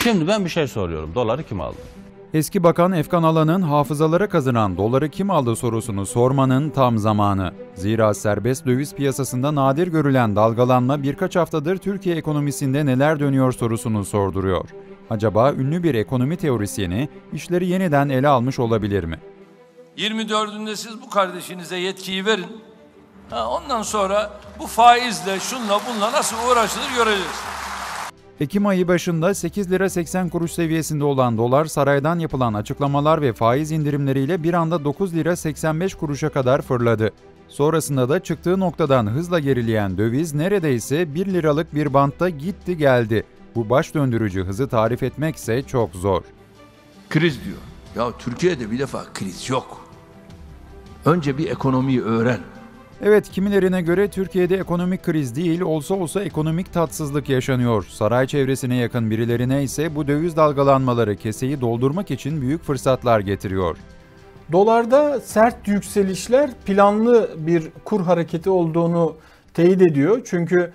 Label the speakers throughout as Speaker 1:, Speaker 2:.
Speaker 1: Şimdi ben bir şey soruyorum. Doları kim aldı?
Speaker 2: Eski Bakan Efkan Alan'ın hafızalara kazınan doları kim aldı sorusunu sormanın tam zamanı. Zira serbest döviz piyasasında nadir görülen dalgalanma birkaç haftadır Türkiye ekonomisinde neler dönüyor sorusunu sorduruyor. Acaba ünlü bir ekonomi teorisyeni işleri yeniden ele almış olabilir mi?
Speaker 3: 24'ünde siz bu kardeşinize yetkiyi verin. Ondan sonra bu faizle, şunla bunla nasıl uğraşılır göreceğiz.
Speaker 2: Ekim ayı başında 8 lira 80 kuruş seviyesinde olan dolar saraydan yapılan açıklamalar ve faiz indirimleriyle bir anda 9 lira 85 kuruşa kadar fırladı. Sonrasında da çıktığı noktadan hızla gerileyen döviz neredeyse 1 liralık bir bantta gitti geldi. Bu baş döndürücü hızı tarif etmekse çok zor.
Speaker 4: Kriz diyor. Ya Türkiye'de bir defa kriz yok. Önce bir ekonomiyi öğren.
Speaker 2: Evet, kimilerine göre Türkiye'de ekonomik kriz değil, olsa ekonomik tatsızlık yaşanıyor. Saray çevresine yakın birilerine ise bu döviz dalgalanmaları keseyi doldurmak için büyük fırsatlar getiriyor.
Speaker 5: Dolarda sert yükselişler planlı bir kur hareketi olduğunu teyit ediyor. Çünkü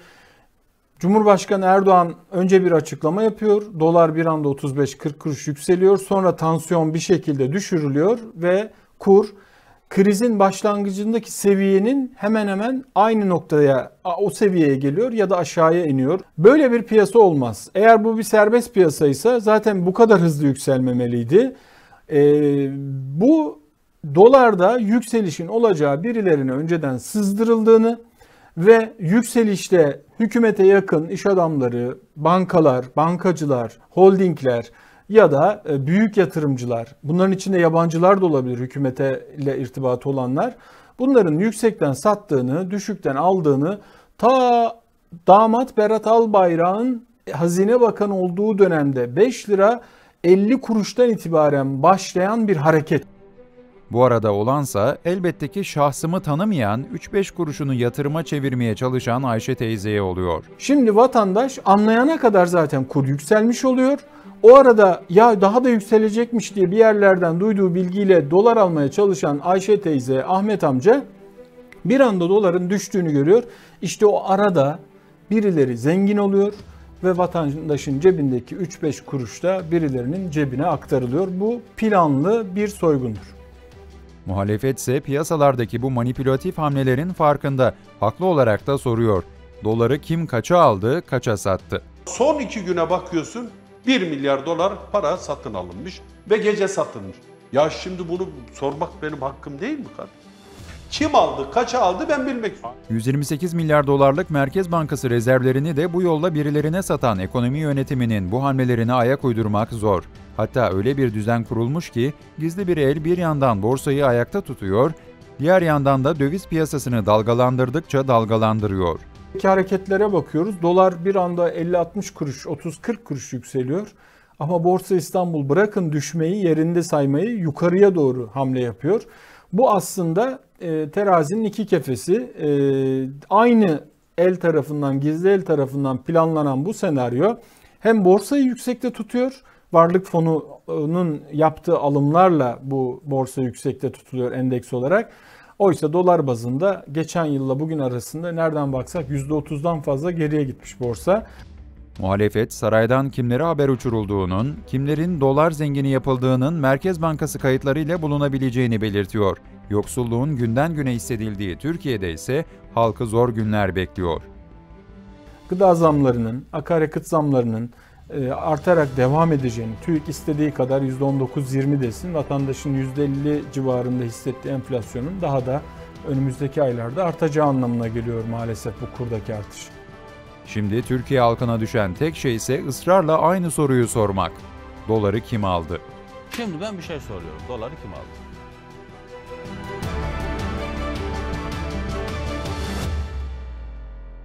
Speaker 5: Cumhurbaşkanı Erdoğan önce bir açıklama yapıyor. Dolar bir anda 35-40 kuruş yükseliyor. Sonra tansiyon bir şekilde düşürülüyor ve kur krizin başlangıcındaki seviyenin hemen hemen aynı noktaya, o seviyeye geliyor ya da aşağıya iniyor. Böyle bir piyasa olmaz. Eğer bu bir serbest piyasaysa zaten bu kadar hızlı yükselmemeliydi. Bu dolarda yükselişin olacağı birilerine önceden sızdırıldığını ve yükselişte hükümete yakın iş adamları, bankalar, bankacılar, holdingler ya da büyük yatırımcılar, bunların içinde yabancılar da olabilir hükümete irtibatı olanlar, bunların yüksekten sattığını, düşükten aldığını ta damat Berat Albayrak'ın Hazine Bakanı olduğu dönemde 5 lira 50 kuruştan itibaren başlayan bir hareket.
Speaker 2: Bu arada olansa elbette ki şahsımı tanımayan 3-5 kuruşunu yatırıma çevirmeye çalışan Ayşe teyzeye oluyor.
Speaker 5: Şimdi vatandaş anlayana kadar zaten kur yükselmiş oluyor. O arada ya daha da yükselecekmiş diye bir yerlerden duyduğu bilgiyle dolar almaya çalışan Ayşe teyze, Ahmet amca bir anda doların düştüğünü görüyor. İşte o arada birileri zengin oluyor ve vatandaşın cebindeki 3-5 kuruş da birilerinin cebine aktarılıyor. Bu planlı bir soygundur.
Speaker 2: Muhalefet ise piyasalardaki bu manipülatif hamlelerin farkında, haklı olarak da soruyor. Doları kim kaça aldı, kaça sattı?
Speaker 6: Son 2 güne bakıyorsun 1 milyar dolar para satın alınmış ve gece satılmış. Ya şimdi bunu sormak benim hakkım değil mi kardeşim? Kim aldı, kaça aldı ben bilmek istiyorum.
Speaker 2: 128 milyar dolarlık Merkez Bankası rezervlerini de bu yolla birilerine satan ekonomi yönetiminin bu hamlelerine ayak uydurmak zor. Hatta öyle bir düzen kurulmuş ki gizli bir el bir yandan borsayı ayakta tutuyor, diğer yandan da döviz piyasasını dalgalandırdıkça dalgalandırıyor.
Speaker 5: Hareketlere bakıyoruz. Dolar bir anda 50-60 kuruş, 30-40 kuruş yükseliyor. Ama Borsa İstanbul bırakın düşmeyi, yerinde saymayı yukarıya doğru hamle yapıyor. Bu aslında terazinin iki kefesi. Aynı el tarafından, gizli el tarafından planlanan bu senaryo hem borsayı yüksekte tutuyor, Varlık Fonu'nun yaptığı alımlarla bu borsa yüksekte tutuluyor endeks olarak. Oysa dolar bazında geçen yılla bugün arasında nereden baksak %30'dan fazla geriye gitmiş borsa.
Speaker 2: Muhalefet, saraydan kimlere haber uçurulduğunun, kimlerin dolar zengini yapıldığının Merkez Bankası kayıtlarıyla bulunabileceğini belirtiyor. Yoksulluğun günden güne hissedildiği Türkiye'de ise halkı zor günler bekliyor.
Speaker 5: Gıda zamlarının, akaryakıt zamlarının artarak devam edeceğini, TÜİK istediği kadar %19-20 desin, vatandaşın %50 civarında hissettiği enflasyonun daha da önümüzdeki aylarda artacağı anlamına geliyor maalesef bu kurdaki artış.
Speaker 2: Şimdi Türkiye halkına düşen tek şey ise ısrarla aynı soruyu sormak. Doları kim aldı?
Speaker 1: Şimdi ben bir şey soruyorum. Doları kim aldı?